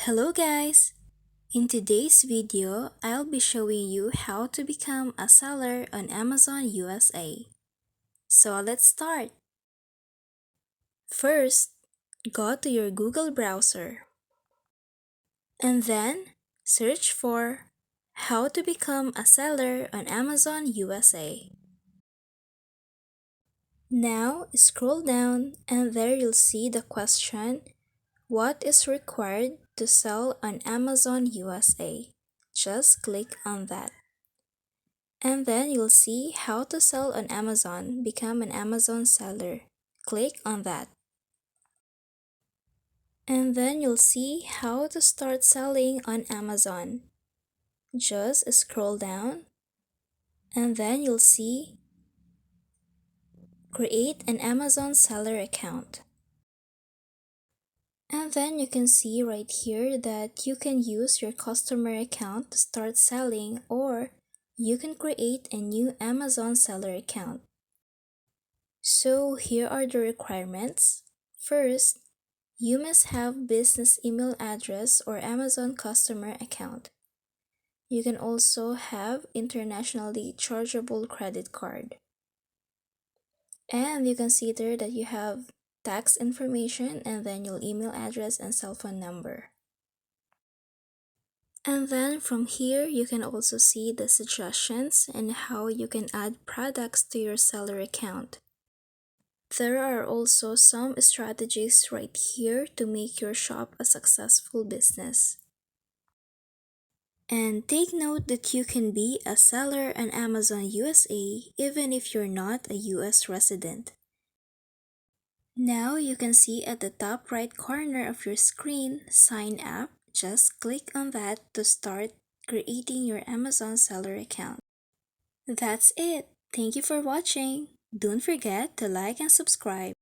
Hello guys! In today's video, I'll be showing you how to become a seller on Amazon USA. So let's start! First, go to your Google browser and then search for how to become a seller on Amazon USA. Now scroll down and there you'll see the question, what is required to sell on Amazon USA? Just click on that. And then you'll see how to sell on Amazon, become an Amazon seller. Click on that. And then you'll see how to start selling on Amazon. Just scroll down and then you'll see create an Amazon seller account. And then you can see right here that you can use your customer account to start selling, or you can create a new Amazon seller account. So here are the requirements. First, you must have business email address or Amazon customer account. You can also have internationally chargeable credit card. And you consider that you have tax information and then your email address and cell phone number. And then from here, you can also see the suggestions and how you can add products to your seller account. There are also some strategies right here to make your shop a successful business. And take note that you can be a seller on Amazon USA even if you're not a US resident. Now you can see at the top right corner of your screen, Sign Up. Just click on that to start creating your Amazon seller account. That's it. Thank you for watching. Don't forget to like and subscribe.